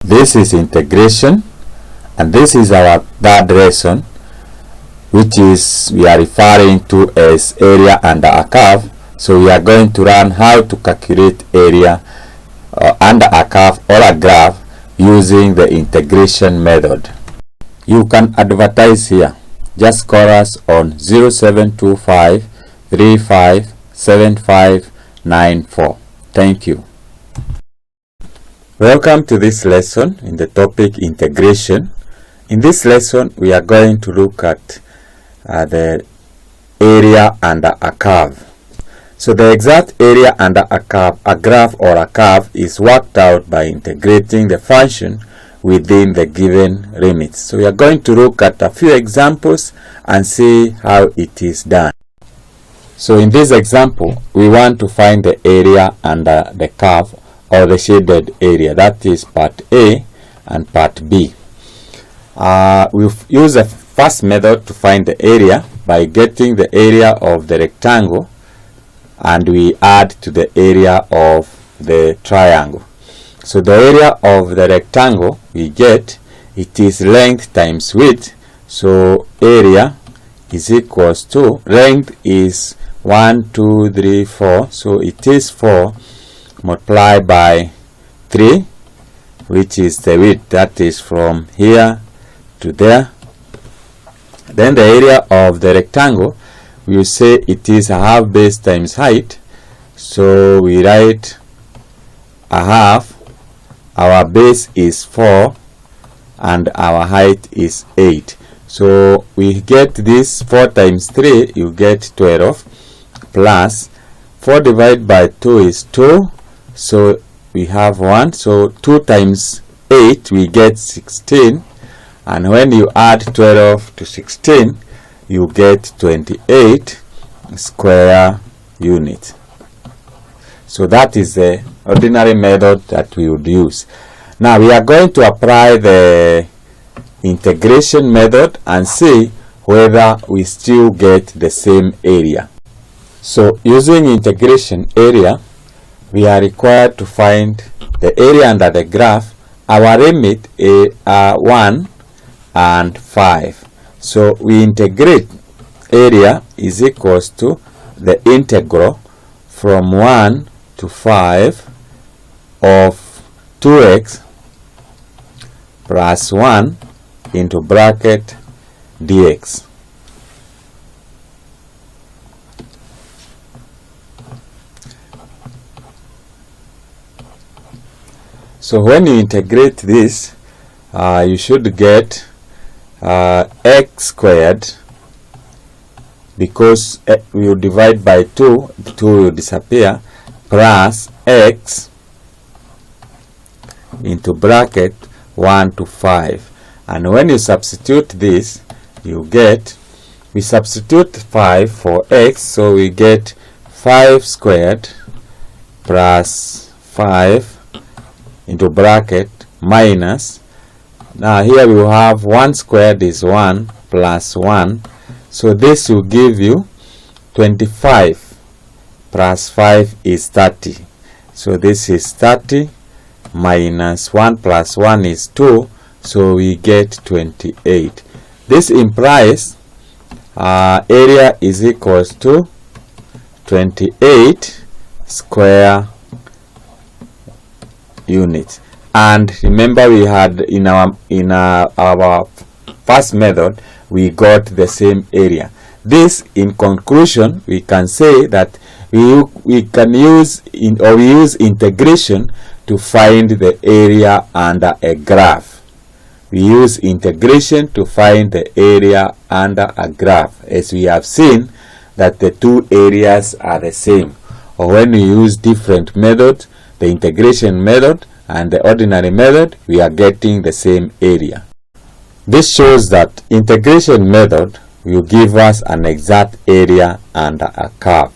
This is integration, and this is our third lesson, which is we are referring to as area under a curve. So we are going to learn how to calculate area under a curve or a graph using the integration method. You can advertise here. Just call us on 0725 35 7594. Thank you. Welcome to this lesson in the topic integration. In this lesson, we are going to look at the area under a curve. So the exact area under a curve, a graph or a curve, is worked out by integrating the function within the given limits. So we are going to look at a few examples and see how it is done. So in this example, we want to find the area under the curve or the shaded area. That is part A and part B. We'll use the first method to find the area by getting the area of the rectangle and we add to the area of the triangle. So the area of the rectangle we get, it is length times width. So area is equals to, length is 1, 2, 3, 4. So it is 4 multiplied by 3, which is the width, that is from here to there. Then the area of the rectangle, we say it is a half base times height. So we write a half. Our base is 4 and our height is 8. So we get this 4 times 3, you get 12, plus 4 divided by 2 is 2. So we have 1. So 2 times 8, we get 16. And when you add 12 to 16, you get 28 square unit. So that is the ordinary method that we would use. Now we are going to apply the integration method and see whether we still get the same area. So using integration area, we are required to find the area under the graph. Our limit are 1 and 5. So we integrate area is equals to the integral from 1 to 5 of 2x plus 1 into bracket dx. So when you integrate this, you should get x squared, because we will divide by 2, 2 will disappear, plus x into bracket 1 to 5. And when you substitute this, you get, we substitute 5 for x, so we get 5 squared plus 5 into bracket minus, now here we will have 1 squared is 1 plus 1. So this will give you 25 plus 5 is 30. So this is 30 minus 1 plus 1 is 2. So we get 28. This implies area is equals to 28 square units. And remember, we had in our first method, we got the same area. This, in conclusion, we can say that we can use we use integration to find the area under a graph. We use integration to find the area under a graph, as we have seen that the two areas are the same. Or when we use different methods, the integration method and the ordinary method, we are getting the same area. This shows that integration method will give us an exact area under a curve.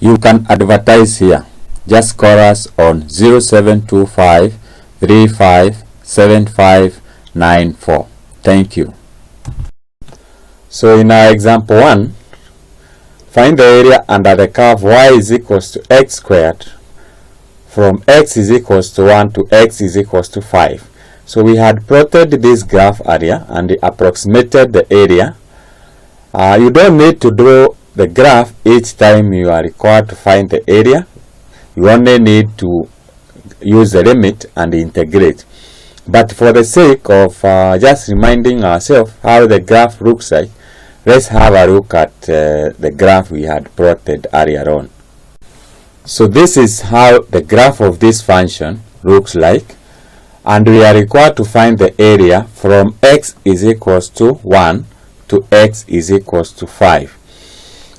You can advertise here. Just call us on 0725 35 7594. Thank you. So in our example 1, find the area under the curve y is equals to x squared from x is equals to 1 to x is equals to 5. So we had plotted this graph area and approximated the area. You don't need to draw the graph each time you are required to find the area. You only need to use the limit and integrate. But for the sake of just reminding ourselves how the graph looks like, let's have a look at the graph we had plotted earlier on. So this is how the graph of this function looks like, and we are required to find the area from x is equals to 1 to x is equals to 5.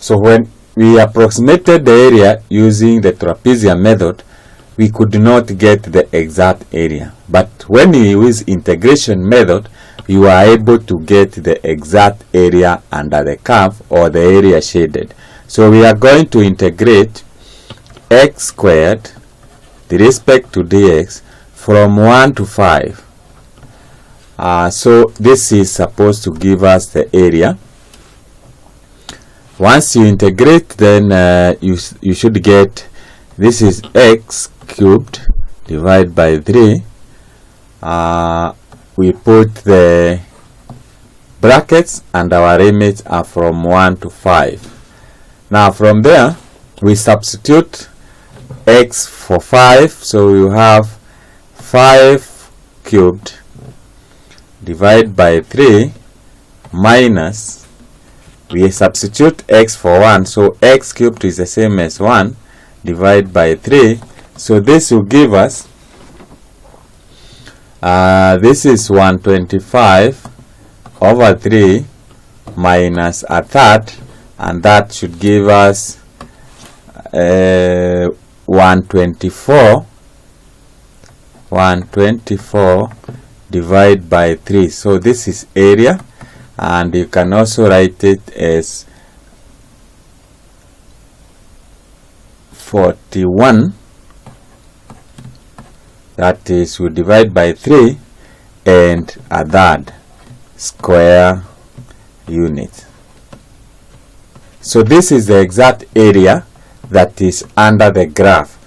So when we approximated the area using the trapezium method, we could not get the exact area. But when you use integration method, you are able to get the exact area under the curve or the area shaded. So we are going to integrate x squared with respect to dx from 1 to 5. So this is supposed to give us the area. Once you integrate, then you should get, this is x cubed divided by 3. We put the brackets and our limits are from 1 to 5. Now from there we substitute x for 5, so you have 5 cubed divided by 3 minus, we substitute x for 1, so x cubed is the same as 1 divided by 3. So this will give us, this is 125 over 3 minus a third, and that should give us 124 divided by 3. So this is area, and you can also write it as 41. That is, we divide by 3 and a third square unit. So this is the exact area that is under the graph.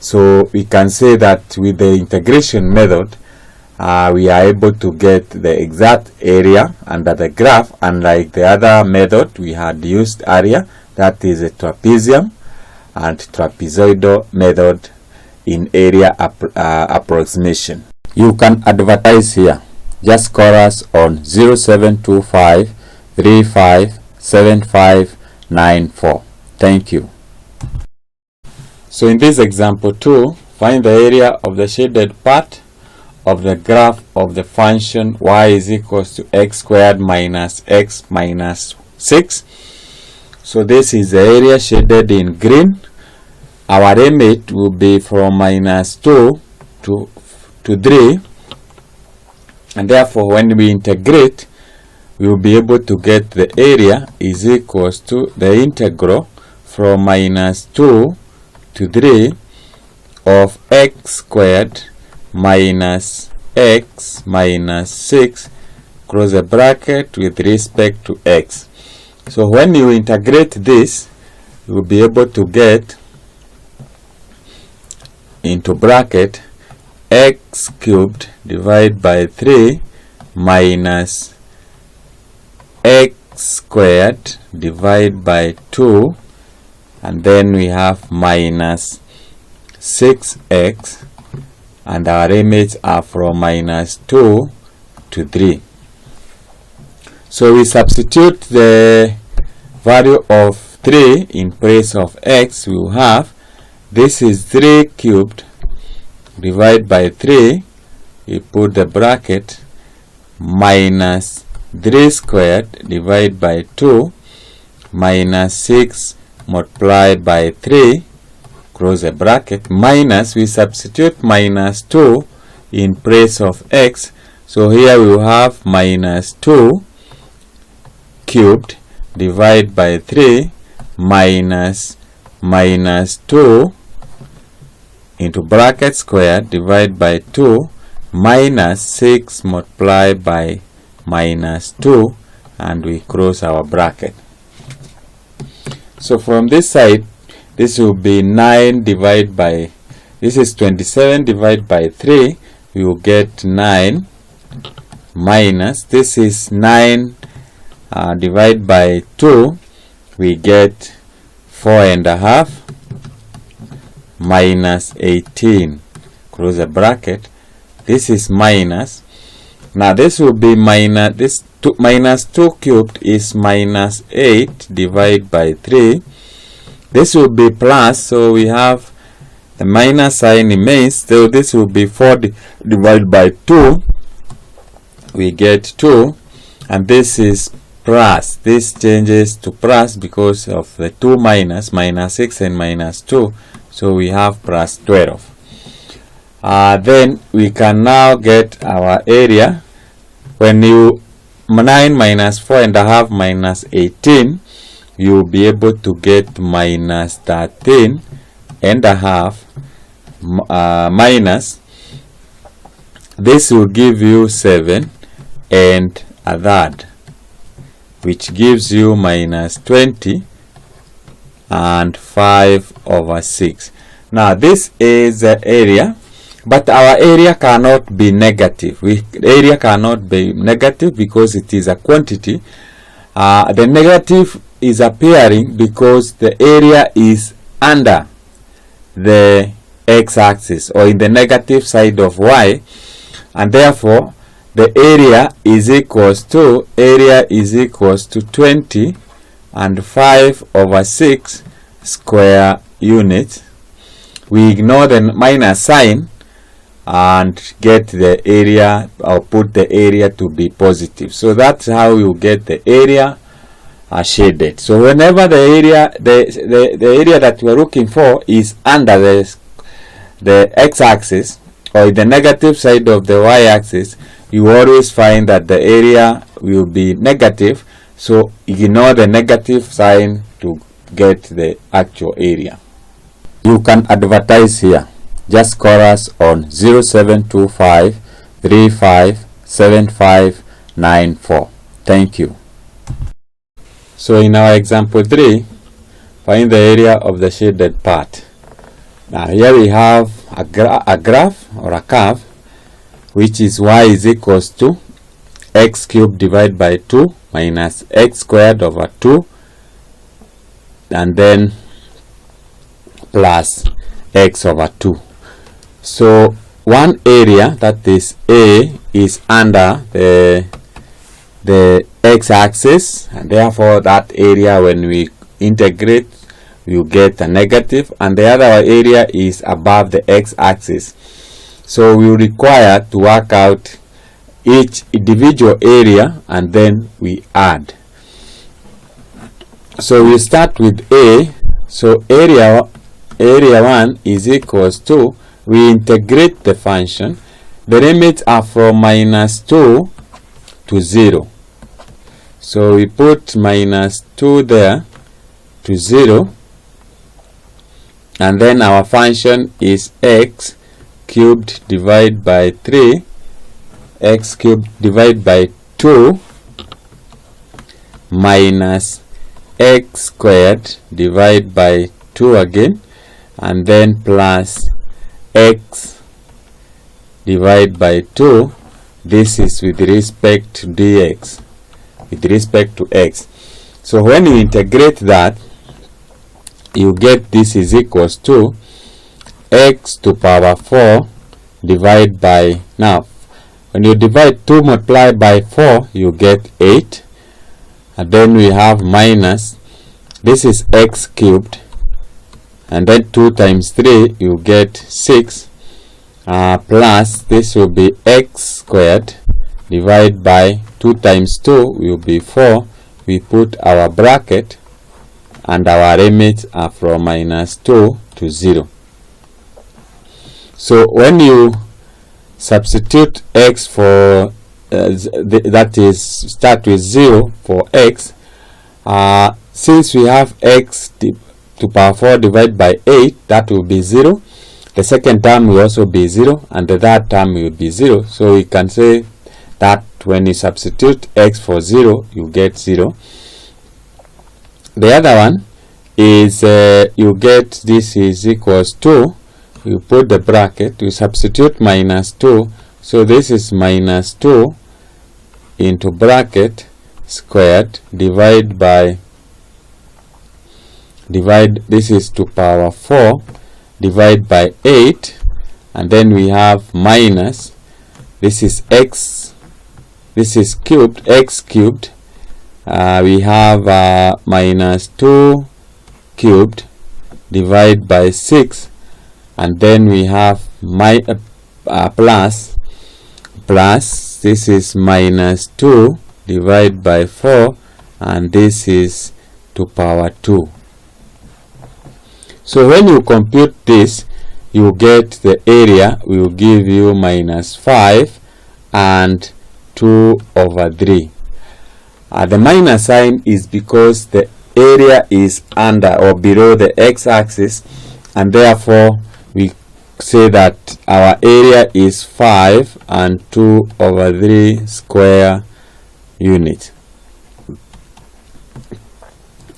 So we can say that with the integration method, we are able to get the exact area under the graph, unlike the other method we had used earlier, that is a trapezium and trapezoidal method in area approximation. You can advertise here. Just call us on 0725 35 7594. Thank you. So in this example 2, find the area of the shaded part of the graph of the function y is equals to x squared minus x minus 6. So this is the area shaded in green. Our limit will be from minus 2 to 3, and therefore when we integrate, we will be able to get the area is equals to the integral from minus 2 to 3 of x squared minus x minus 6 close the bracket with respect to x. So when you integrate this, you will be able to get into bracket x cubed divided by 3 minus x squared divided by 2, and then we have minus 6x, and our limits are from minus 2 to 3. So we substitute the value of 3 in place of x. We will have, this is 3 cubed divided by 3, we put the bracket, minus 3 squared divided by 2 minus 6 multiplied by 3 close the bracket, minus, we substitute minus 2 in place of x. So here we will have minus 2 cubed divided by 3 minus 2 into bracket squared divided by 2 minus 6 multiplied by minus 2, and we close our bracket. So from this side, this will be 9 divided by, this is 27 divided by 3. we will get 9 minus, this is 9 divided by 2, we get 4.5 minus 18, close the bracket. This is minus. Now this will be minus, this minus 2 cubed is minus 8 divided by 3. This will be plus, so we have the minus sign remains, so this will be 4 divided by 2, we get 2, and this is plus. This changes to plus because of the 2 minus 6 and minus 2, so we have plus 12. Then we can now get our area. When you 9 minus 4.5 minus 18, you will be able to get minus 13.5 minus, this will give you 7 and a third, which gives you minus 20 and 5 over 6. Now this is the area, but our area cannot be negative. Area cannot be negative because it is a quantity. The negative is appearing because the area is under the x-axis or in the negative side of y, and therefore the area is equals to 20 and 5 over 6 square units. We ignore the minus sign and get the area, or put the area to be positive. So that's how you get the area shaded. So whenever the area area that we're looking for is under the x-axis or the negative side of the y-axis, you always find that the area will be negative, so ignore the negative sign to get the actual area. You can advertise here. Just call us on 0725 357594. Thank you. So in our example 3, find the area of the shaded part. Now here we have a graph or a curve, which is y is equals to x cubed divided by 2 minus x squared over 2, and then plus x over 2. So one area, that is A, is under the x-axis, and therefore that area, when we integrate, you get a negative, and the other area is above the x-axis. So we require to work out each individual area and then we add. So we start with A. So area 1 is equals to, we integrate the function. The limits are from minus 2 to 0. So we put minus 2 there to 0, and then our function is x cubed divided by 3, x cubed divided by 2 minus x squared divided by 2 again, and then plus x divided by 2. This is with respect to dx, with respect to x. So when you integrate that, you get this is equals to x to power 4 divided by, now when you divide 2 multiplied by 4, you get 8, and then we have minus, this is x cubed, and then 2 times 3, you get 6, plus this will be x squared divided by 2 times 2 will be 4. We put our bracket, and our limits are from minus 2 to 0. So when you substitute x for that is start with 0 for x, since we have x to power 4 divided by 8, that will be 0. The second term will also be 0, and the third term will be 0. So we can say that when you substitute x for 0, you get 0. The other one is you get this is equals to, you put the bracket, you substitute minus 2 So this is minus 2 into bracket squared divide this is to power 4 divide by 8, and then we have minus, this is x, this is cubed, x cubed, we have minus 2 cubed divide by 6, and then we have plus this is minus 2 divide by 4, and this is to power 2. So when you compute this, you get the area will give you minus 5 and 2 over 3. The minus sign is because the area is under or below the x-axis, and therefore we say that our area is 5 and 2 over 3 square units.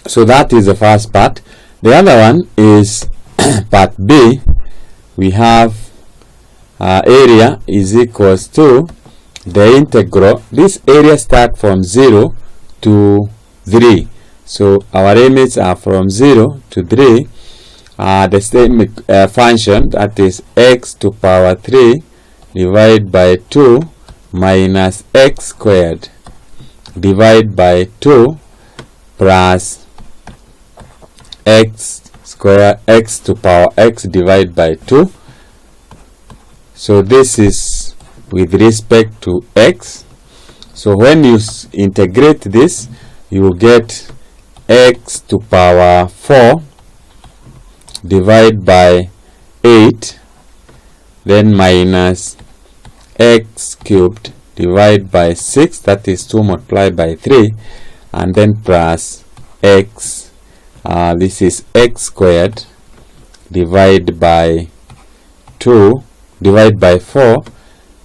So that is the first part. The other one is part B. We have area is equals to the integral. This area starts from 0 to 3. So our limits are from 0 to 3. The same function, that is x to power 3 divided by 2 minus x squared divided by 2 plus x square x to power x divided by 2. So this is with respect to x. So when you integrate this, you get x to power 4 divided by 8, then minus x cubed divided by 6, that is 2 multiplied by 3, and then plus x, this is x squared divided by 2 divided by 4,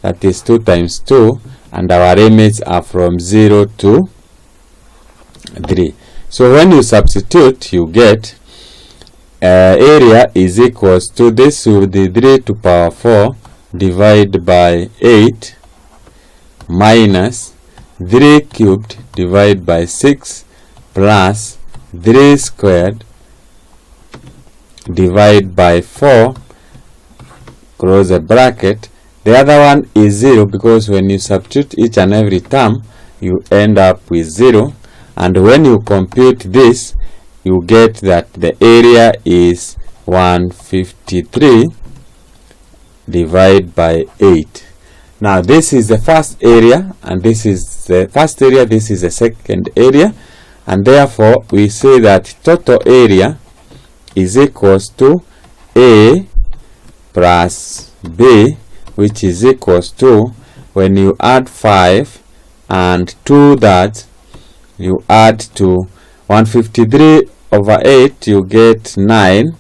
that is 2 times 2, and our limits are from 0 to 3. So when you substitute, you get area is equals to, this will be 3 to power 4 divided by 8 minus 3 cubed divided by 6 plus 3 squared divided by 4, close the bracket. The other one is 0 because when you substitute each and every term, you end up with 0. And when you compute this, you get that the area is 153 divided by 8. Now this is the first area, and this is the first area, this is the second area, and therefore we say that total area is equals to A plus B, which is equals to, when you add 5 and 2 that, you add to 153 over 8, you get 9,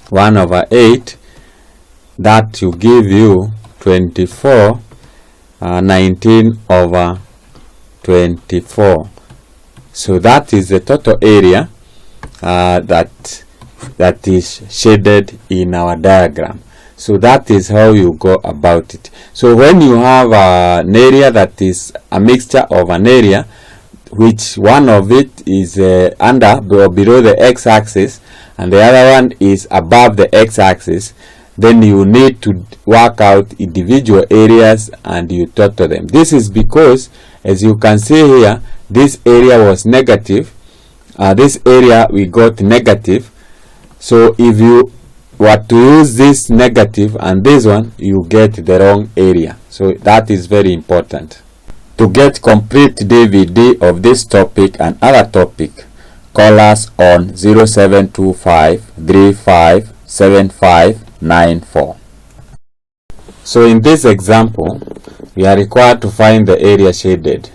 1 over 8, that will give you 24, 19 over 24. So that is the total area that is shaded in our diagram. So that is how you go about it. So when you have an area that is a mixture of an area, which one of it is under or below the x-axis and the other one is above the x-axis, then you need to work out individual areas and you total them. This is because, as you can see here, this area was negative, this area we got negative. So if you were to use this negative and this one, you get the wrong area. So that is very important. To get complete DVD of this topic and other topic, call us on 0725 357594. So in this example, we are required to find the area shaded.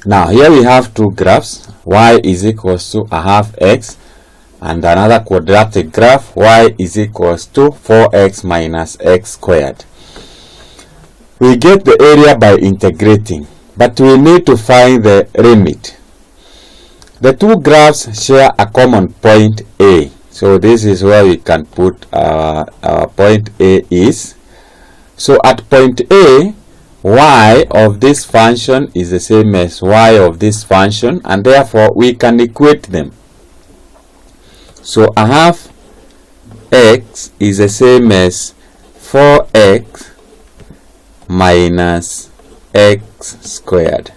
Now here we have two graphs, y is equals to a half x, and another quadratic graph, y is equals to 4x minus x squared. We get the area by integrating, but we need to find the limit. The two graphs share a common point A. So this is where we can put our point A is. So at point A, y of this function is the same as y of this function, and therefore we can equate them. So a half x is the same as 4x minus x squared.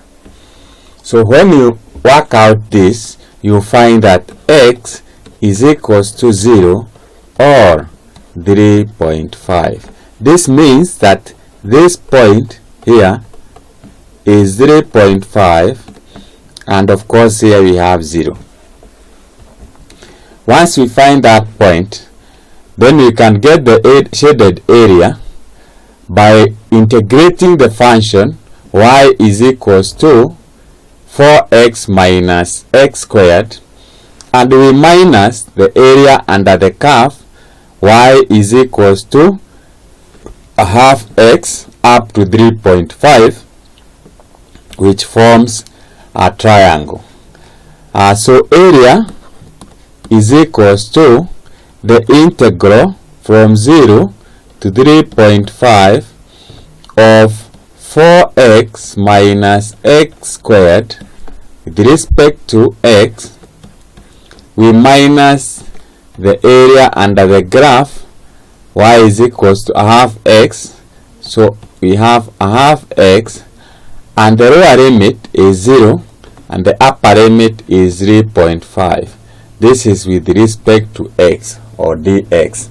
So when you work out this, you find that x is equals to 0 or 3.5. This means that this point here is 3.5, and of course here we have 0. Once we find that point, then we can get the shaded area by integrating the function y is equals to 4x minus x squared, and we minus the area under the curve y is equals to a half x up to 3.5, which forms a triangle. So area is equals to the integral from 0 to 3.5 of 4x minus x squared with respect to x. We minus the area under the graph y is equals to a half x, so we have a half x, and the lower limit is 0 and the upper limit is 3.5. This is with respect to x, or dx.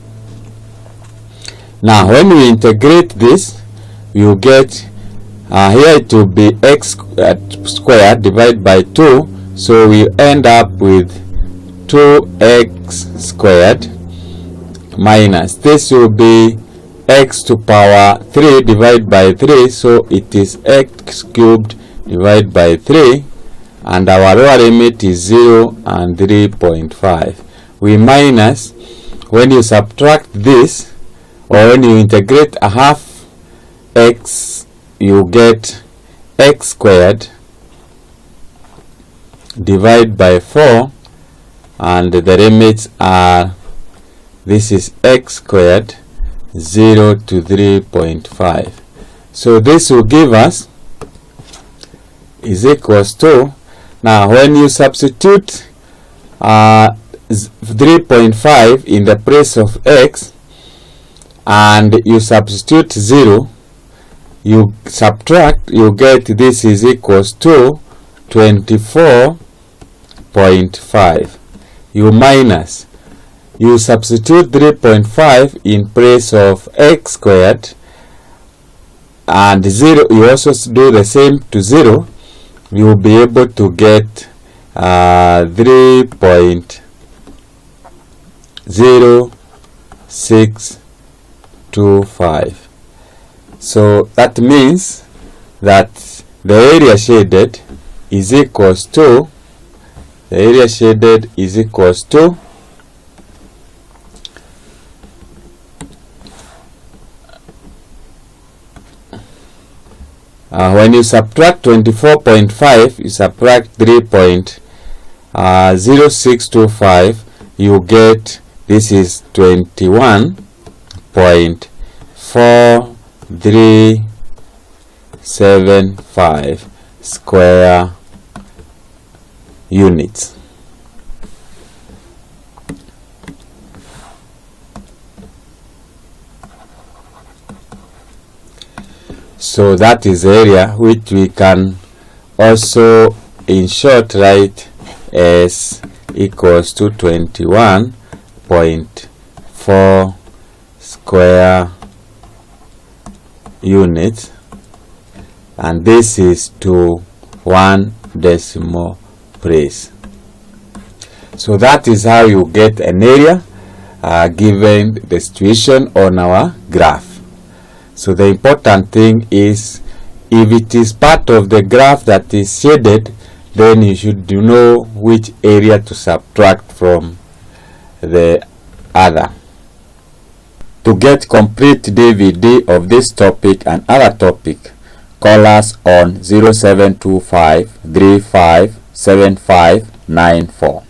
Now when we integrate this, you get here it will be x squared divided by 2, so we end up with 2x squared minus this will be x to power 3 divided by 3, so it is x cubed divided by 3, and our lower limit is 0 and 3.5. We minus, when you subtract this, or when you integrate a half x, you get x squared divided by 4, and the limits are, this is x squared 0 to 3.5. So this will give us is equals to, now when you substitute 3.5 in the place of x and you substitute 0, you subtract, you get this is equals to 24.5. You minus, you substitute 3.5 in place of x squared, and 0, you also do the same to 0, you will be able to get 3.0625. So that means that the area shaded is equals to, when you subtract 24.5, you subtract 3.0625, you get, this is 21.4375 square units. So that is the area which we can also in short write as equals to 21.4 square units, and this is to 1 decimal place. So that is how you get an area given the situation on our graph. So the important thing is, if it is part of the graph that is shaded, then you should know which area to subtract from the other. To get complete DVD of this topic and other topic, call us on 0725 35 7594.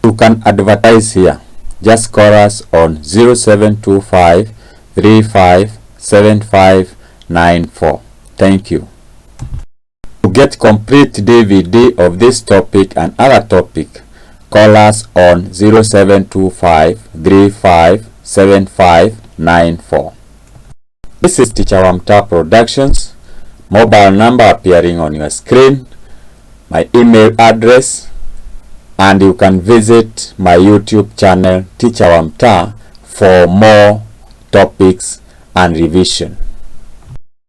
You can advertise here. Just call us on 0725 357594. Thank you. To get complete DVD of this topic and other topic, call us on 0725 357594. This is Teacher Wamtaa Productions. Mobile number appearing on your screen, my email address, and you can visit my YouTube channel Teacher Wamtaa for more topics and revision.